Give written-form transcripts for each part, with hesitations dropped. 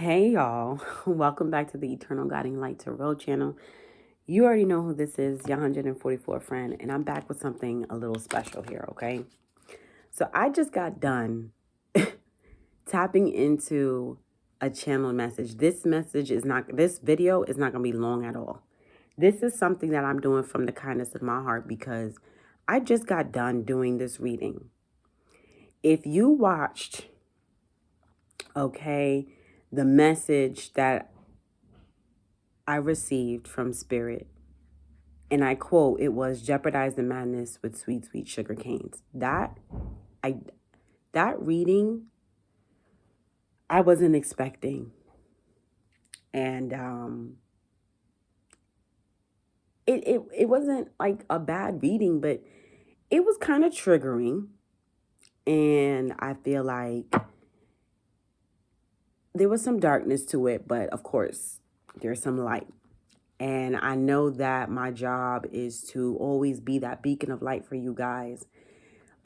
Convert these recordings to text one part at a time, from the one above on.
Hey y'all, welcome back to the Eternal Guiding Light to Real channel. You already know who this is, your 144 friend, and I'm back with something a little special here, okay? So I just got done tapping into a channel message. This video is not gonna be long at all. This is something that I'm doing from the kindness of my heart because I just got done doing this reading. If you watched, okay, the message that I received from Spirit, and I quote, it was jeopardize the madness with sweet, sweet sugar canes. That reading, I wasn't expecting. And it wasn't like a bad reading, but it was kind of triggering. And I feel like there was some darkness to it, but of course, there's some light. And I know that my job is to always be that beacon of light for you guys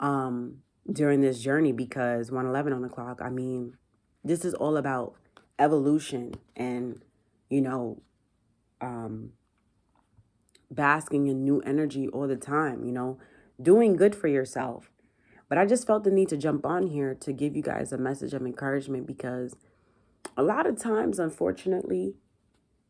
during this journey, because 111 on the clock, I mean, this is all about evolution and, you know, basking in new energy all the time, doing good for yourself. But I just felt the need to jump on here to give you guys a message of encouragement, because a lot of times, unfortunately,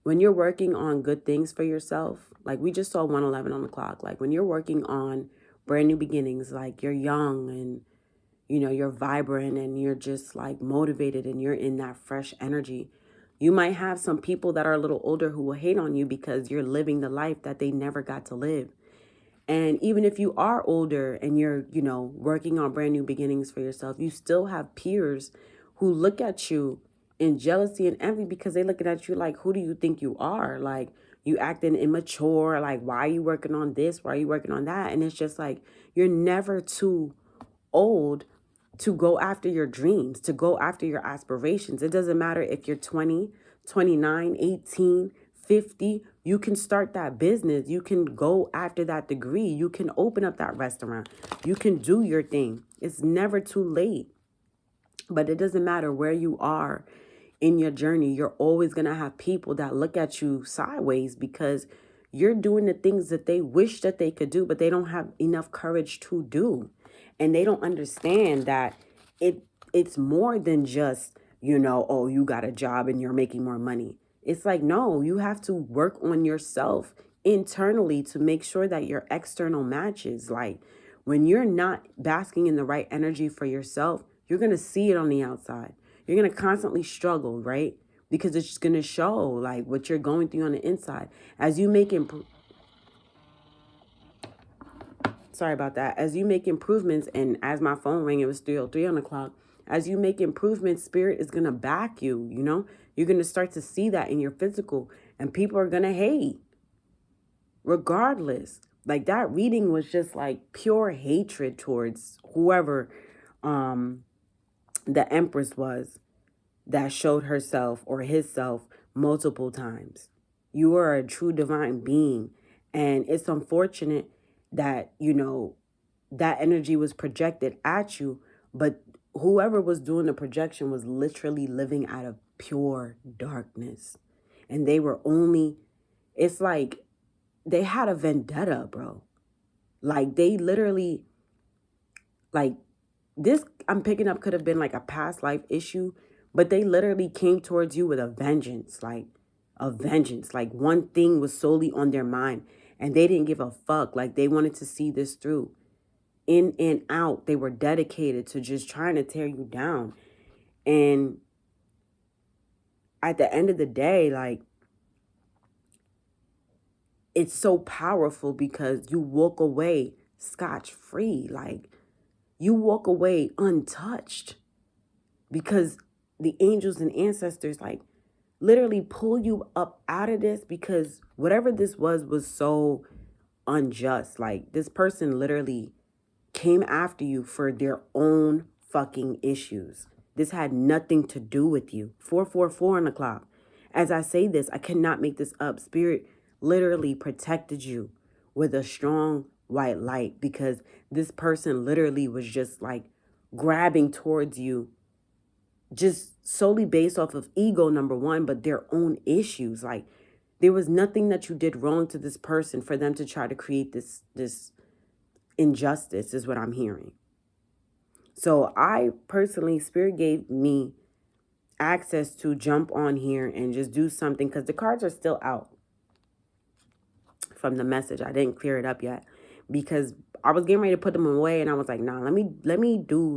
when you're working on good things for yourself, like we just saw 111 on the clock, like when you're working on brand new beginnings, like you're young and, you're vibrant and you're just like motivated and you're in that fresh energy, you might have some people that are a little older who will hate on you because you're living the life that they never got to live. And even if you are older and you're, working on brand new beginnings for yourself, you still have peers who look at you in jealousy and envy because they're looking at you like, who do you think you are? Like, you acting immature. Like, why are you working on this? Why are you working on that? And it's just like, you're never too old to go after your dreams, to go after your aspirations. It doesn't matter if you're 20, 29, 18, 50, you can start that business. You can go after that degree. You can open up that restaurant. You can do your thing. It's never too late. But it doesn't matter where you are in your journey. You're always going to have people that look at you sideways because you're doing the things that they wish that they could do, but they don't have enough courage to do. And they don't understand that it's more than just, oh, you got a job and you're making more money. It's like, no, you have to work on yourself internally to make sure that your external matches. Like, when you're not basking in the right energy for yourself, you're going to see it on the outside. You're going to constantly struggle, right? Because it's just going to show like what you're going through on the inside. As you make sorry about that. As you make improvements, and as my phone rang, it was 3:03 on the clock. As you make improvements, Spirit is going to back you, You're going to start to see that in your physical, and people are going to hate regardless. Like, that reading was just like pure hatred towards whoever the Empress was that showed herself or himself multiple times. You are a true divine being. And it's unfortunate that, that energy was projected at you, but whoever was doing the projection was literally living out of pure darkness. And they were it's like they had a vendetta, bro. Like, they literally, like, this I'm picking up could have been like a past life issue, but they literally came towards you with a vengeance, like a vengeance. Like, one thing was solely on their mind and they didn't give a fuck. Like, they wanted to see this through. In and out, they were dedicated to just trying to tear you down. And at the end of the day, like, it's so powerful because you walk away scotch-free. Like, you walk away untouched because the angels and ancestors, like, literally pull you up out of this, because whatever this was so unjust. Like, this person literally came after you for their own fucking issues. This had nothing to do with you. 444 on the clock. As I say this, I cannot make this up. Spirit literally protected you with a strong white light, because this person literally was just like grabbing towards you just solely based off of ego, number one, but their own issues. Like, there was nothing that you did wrong to this person for them to try to create this injustice, is what I'm hearing. So I personally, Spirit gave me access to jump on here and just do something, because the cards are still out from the message. I didn't clear it up yet because I was getting ready to put them away, and I was like, nah, let me do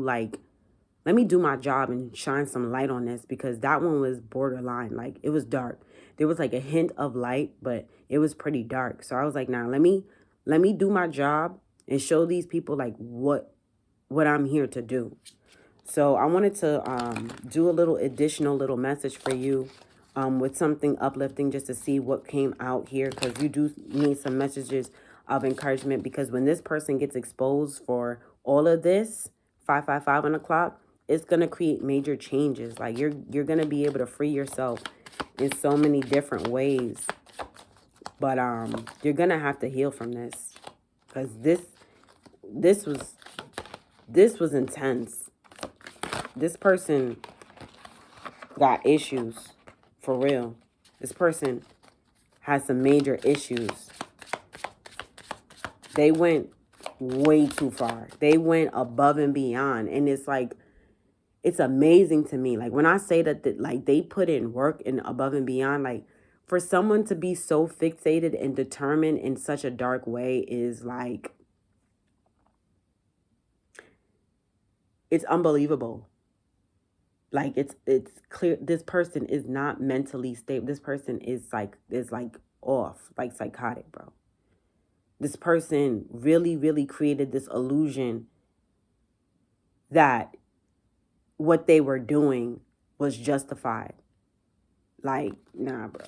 my job and shine some light on this, because that one was borderline. Like, it was dark. There was like a hint of light, but it was pretty dark. So I was like, nah, let me do my job and show these people like what I'm here to do. So I wanted to do a little additional little message for you with something uplifting, just to see what came out here, because you do need some messages of encouragement, because when this person gets exposed for all of this, 555 on the clock, it's going to create major changes. Like, you're going to be able to free yourself in so many different ways. But you're going to have to heal from this, because this was intense. This person got issues, for real. This person has some major issues. They went way too far. They went above and beyond. And it's like, it's amazing to me. Like, when I say that, like, they put in work and above and beyond, like, for someone to be so fixated and determined in such a dark way is like, it's unbelievable. Like, it's clear this person is not mentally stable. This person is like off, like psychotic, bro. This person really, really created this illusion that what they were doing was justified. Like, nah, bro.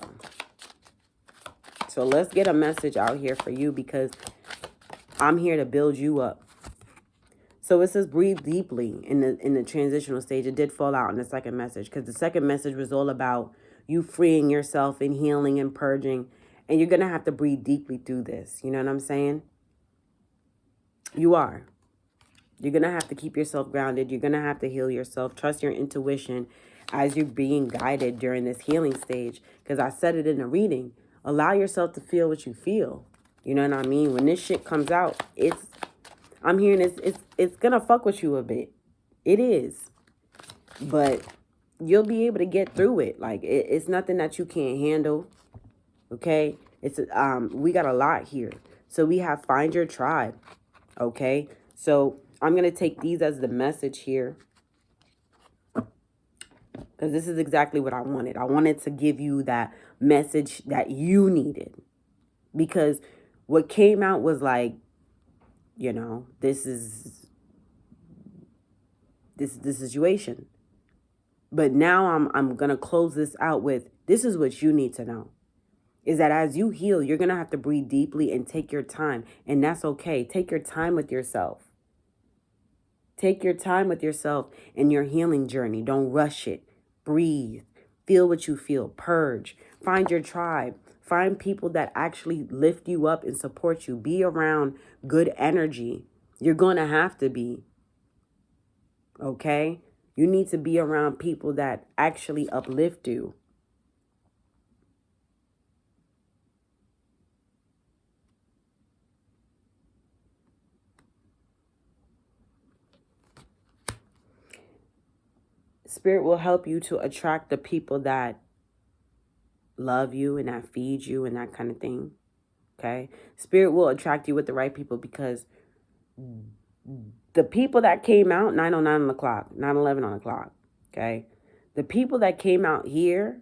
So let's get a message out here for you, because I'm here to build you up. So it says breathe deeply in the transitional stage. It did fall out in the second message, because the second message was all about you freeing yourself and healing and purging. And you're going to have to breathe deeply through this. You know what I'm saying? You are. You're going to have to keep yourself grounded. You're going to have to heal yourself. Trust your intuition as you're being guided during this healing stage. Because I said it in the reading. Allow yourself to feel what you feel. You know what I mean? When this shit comes out, I'm hearing it's going to fuck with you a bit. It is. But you'll be able to get through it. Like, it's nothing that you can't handle. Okay? We got a lot here. So we have find your tribe. Okay? So I'm going to take these as the message here, because this is exactly what I wanted. I wanted to give you that message that you needed, because what came out was like, you know, this is the situation. But now I'm going to close this out with, this is what you need to know, is that as you heal, you're going to have to breathe deeply and take your time. And that's okay. Take your time with yourself. Take your time with yourself in your healing journey. Don't rush it. Breathe. Feel what you feel. Purge. Find your tribe. Find people that actually lift you up and support you. Be around good energy. You're going to have to be. Okay? You need to be around people that actually uplift you. Spirit will help you to attract the people that love you and that feed you and that kind of thing. Okay? Spirit will attract you with the right people, because the people that came out 9:09 on the clock, 9:11 on the clock, okay? The people that came out here,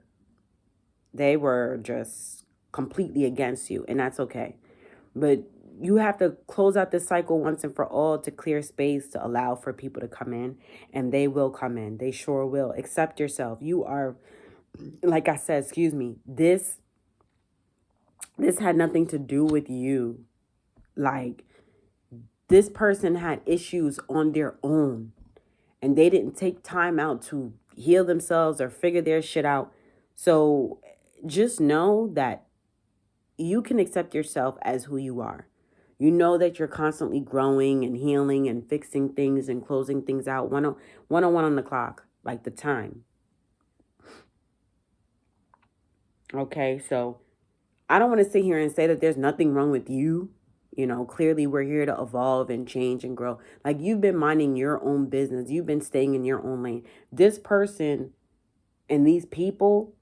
they were just completely against you, and that's okay. But you have to close out this cycle once and for all to clear space to allow for people to come in, and they will come in. They sure will. Accept yourself. You are, like I said, excuse me, this had nothing to do with you. Like, this person had issues on their own, and they didn't take time out to heal themselves or figure their shit out. So just know that you can accept yourself as who you are. You know that you're constantly growing and healing and fixing things and closing things out. 101 on the clock. like the time. Okay, so I don't want to sit here and say that there's nothing wrong with you. You know, clearly we're here to evolve and change and grow. Like, you've been minding your own business. You've been staying in your own lane. This person and these people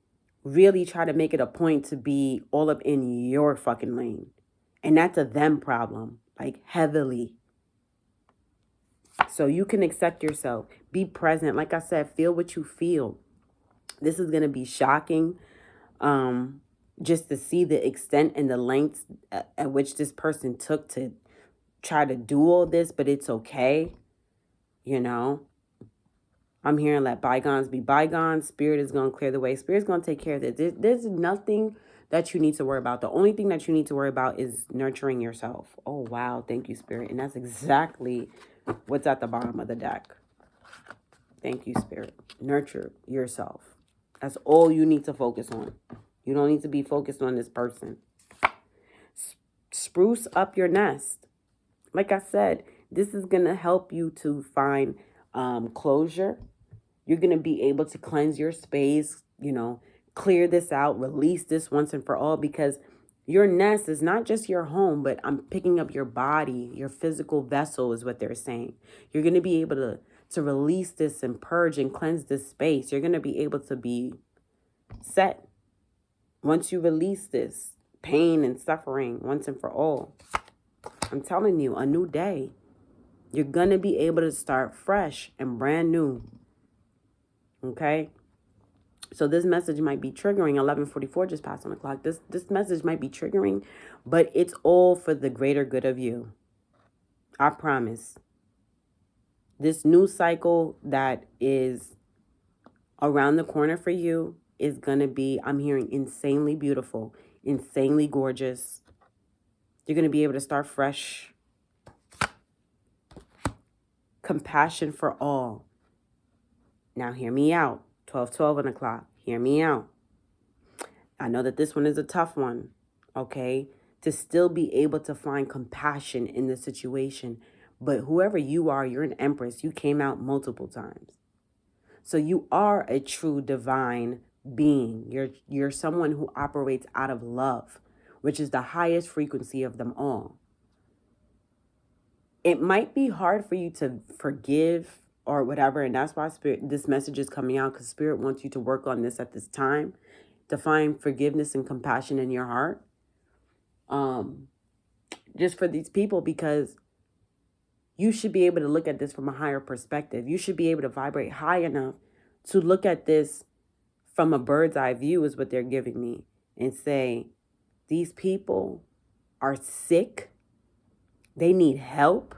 really try to make it a point to be all up in your fucking lane. And that's a them problem, like heavily. So you can accept yourself. Be present. Like I said, feel what you feel. This is going to be shocking. Just to see the extent and the lengths at which this person took to try to do all this, but it's okay. You know, I'm hearing let bygones be bygones. Spirit is going to clear the way. Spirit's going to take care of this. There's nothing that you need to worry about. The only thing that you need to worry about is nurturing yourself. Oh, wow. Thank you, Spirit. And that's exactly what's at the bottom of the deck. Thank you, Spirit. Nurture yourself. That's all you need to focus on. You don't need to be focused on this person. Spruce up your nest. Like I said, this is going to help you to find closure. You're going to be able to cleanse your space, you know, clear this out, release this once and for all, because your nest is not just your home, but I'm picking up your body, your physical vessel is what they're saying. You're going to be able to release this and purge and cleanse this space. You're going to be able to be set once you release this pain and suffering once and for all. I'm telling you, a new day. You're going to be able to start fresh and brand new. Okay? So this message might be triggering. 11:44 just passed on the clock. This message might be triggering, but it's all for the greater good of you. I promise. This new cycle that is around the corner for you is going to be, I'm hearing, insanely beautiful, insanely gorgeous. You're going to be able to start fresh. Compassion for all. Now hear me out. 12 on the clock. Hear me out. I know that this one is a tough one, okay? To still be able to find compassion in the situation. But whoever you are, you're an empress. You came out multiple times. So you are a true divine being. You're someone who operates out of love, which is the highest frequency of them all. It might be hard for you to forgive or whatever, and that's why Spirit, this message is coming out, because Spirit wants you to work on this at this time, to find forgiveness and compassion in your heart, just for these people, because you should be able to look at this from a higher perspective. You should be able to vibrate high enough to look at this from a bird's eye view, is what they're giving me, and say, these people are sick. They need help.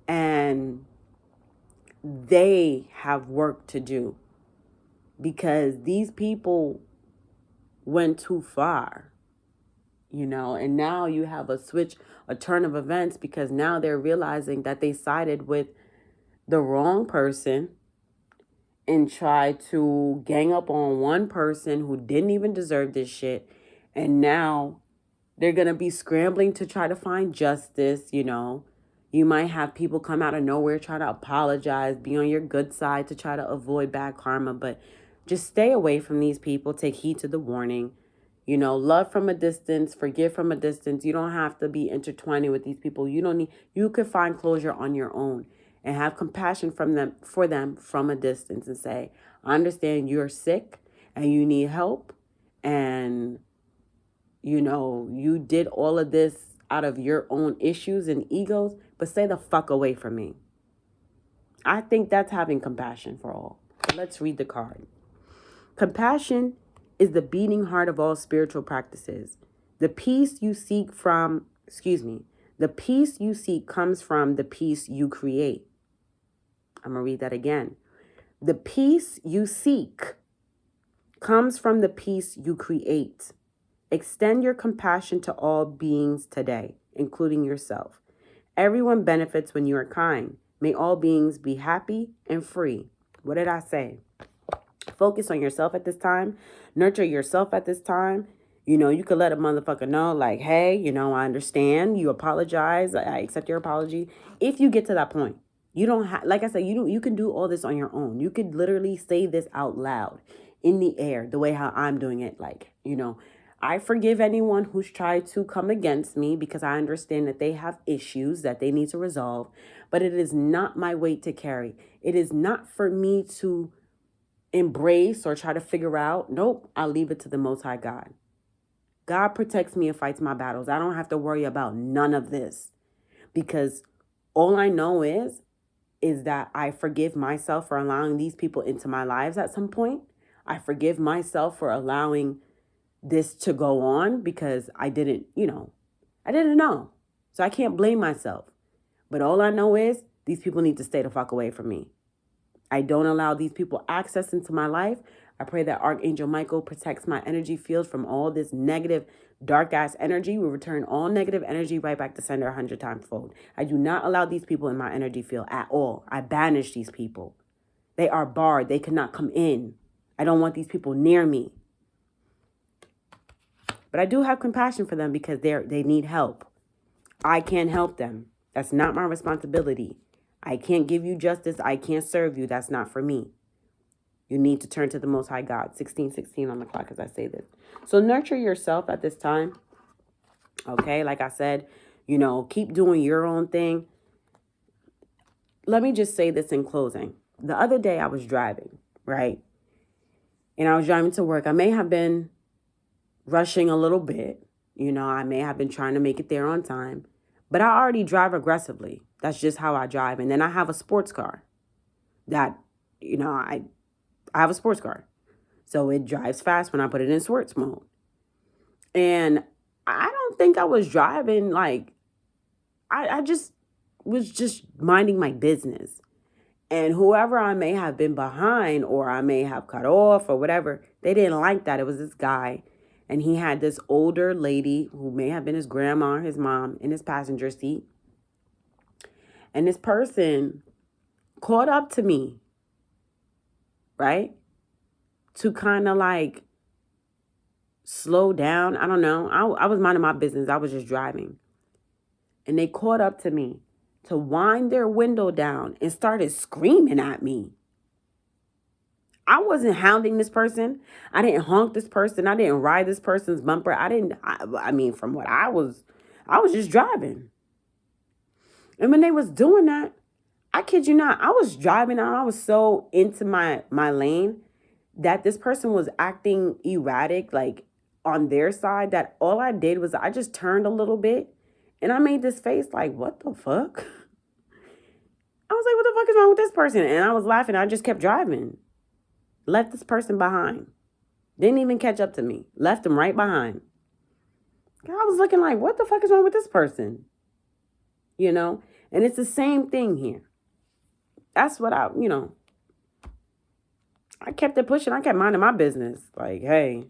And they have work to do, because these people went too far, you know, and now you have a turn of events, because now they're realizing that they sided with the wrong person and tried to gang up on one person who didn't even deserve this shit. And now they're going to be scrambling to try to find justice, you know. You might have people come out of nowhere, try to apologize, be on your good side to try to avoid bad karma. But just stay away from these people. Take heed to the warning. You know, love from a distance, forgive from a distance. You don't have to be intertwining with these people. You could find closure on your own and have compassion for them from a distance, and say, I understand you're sick and you need help. And, you know, you did all of this out of your own issues and egos, but stay the fuck away from me. I think that's having compassion for all. Let's read the card. Compassion is the beating heart of all spiritual practices. The peace you seek comes from the peace you create. I'm going to read that again. The peace you seek comes from the peace you create. Extend your compassion to all beings today, including yourself. Everyone benefits when you are kind. May all beings be happy and free. What did I say? Focus on yourself at this time. Nurture yourself at this time. You know, you could let a motherfucker know, like, hey, you know, I understand. You apologize. I accept your apology. If you get to that point, You don't have, like I said, you can do all this on your own. You could literally say this out loud in the air, the way how I'm doing it. Like, I forgive anyone who's tried to come against me because I understand that they have issues that they need to resolve, but it is not my weight to carry. It is not for me to embrace or try to figure out. Nope, I'll leave it to the Most High God. God protects me and fights my battles. I don't have to worry about none of this because all I know is that I forgive myself for allowing these people into my lives at some point. I forgive myself for allowing this to go on because I didn't know. So I can't blame myself. But all I know is these people need to stay the fuck away from me. I don't allow these people access into my life. I pray that Archangel Michael protects my energy field from all this negative, dark ass energy. We return all negative energy right back to sender 100 times fold. I do not allow these people in my energy field at all. I banish these people. They are barred. They cannot come in. I don't want these people near me. But I do have compassion for them because they need help. I can't help them. That's not my responsibility. I can't give you justice. I can't serve you. That's not for me. You need to turn to the Most High God. 16:16 on the clock as I say this. So nurture yourself at this time. Okay, like I said, keep doing your own thing. Let me just say this in closing. The other day I was driving, right? And I was driving to work. I may have been rushing a little bit. I may have been trying to make it there on time. But I already drive aggressively. That's just how I drive. And then I have a sports car that, I have a sports car. So it drives fast when I put it in sports mode. And I don't think I was driving like, I just was just minding my business. And whoever I may have been behind or I may have cut off or whatever, they didn't like that. It was this guy. And he had this older lady who may have been his grandma or his mom in his passenger seat. And this person caught up to me, right? To kind of like slow down. I don't know. I was minding my business. I was just driving. And they caught up to me to wind their window down and started screaming at me. I wasn't hounding this person. I didn't honk this person. I didn't ride this person's bumper. I mean, from what I was just driving. And when they was doing that, I kid you not, I was driving and I was so into my lane that this person was acting erratic, like on their side, that all I did was I just turned a little bit and I made this face like, what the fuck? I was like, what the fuck is wrong with this person? And I was laughing. I just kept driving. Left this person behind. Didn't even catch up to me. Left him right behind. I was looking like, what the fuck is wrong with this person? And it's the same thing here. That's what I kept it pushing. I kept minding my business. Like, hey,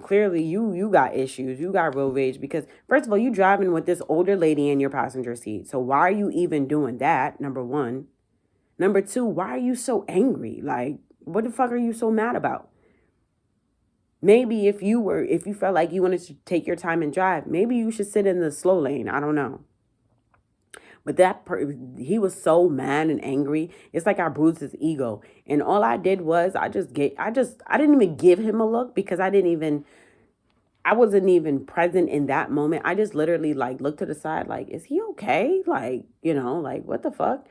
clearly you got issues. You got road rage because, first of all, you driving with this older lady in your passenger seat. So why are you even doing that? Number one. Number two, why are you so angry? Like, what the fuck are you so mad about? Maybe if you felt like you wanted to take your time and drive, maybe you should sit in the slow lane. I don't know. But he was so mad and angry. It's like I bruised his ego. And all I did was I didn't even give him a look because I wasn't even present in that moment. I just literally like looked to the side like, is he okay? Like, like what the fuck?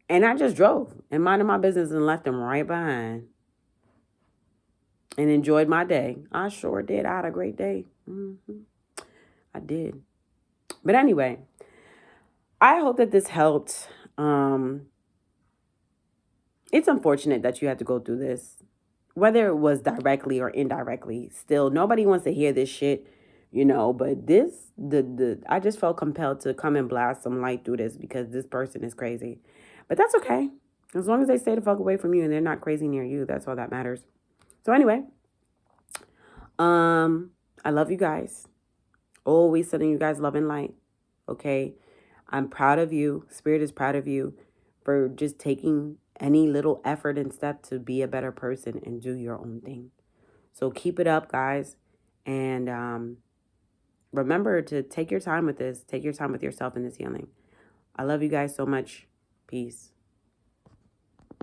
And I just drove and minded my business and left him right behind. And enjoyed my day. I sure did. I had a great day. I did. But anyway, I hope that this helped. It's unfortunate that you had to go through this. Whether it was directly or indirectly. Still, nobody wants to hear this shit, but I just felt compelled to come and blast some light through this because this person is crazy. But that's okay. As long as they stay the fuck away from you and they're not crazy near you, that's all that matters. So anyway, I love you guys. Always sending you guys love and light. Okay. I'm proud of you. Spirit is proud of you for just taking any little effort and step to be a better person and do your own thing. So keep it up, guys. And remember to take your time with this. Take your time with yourself in this healing. I love you guys so much. Peace.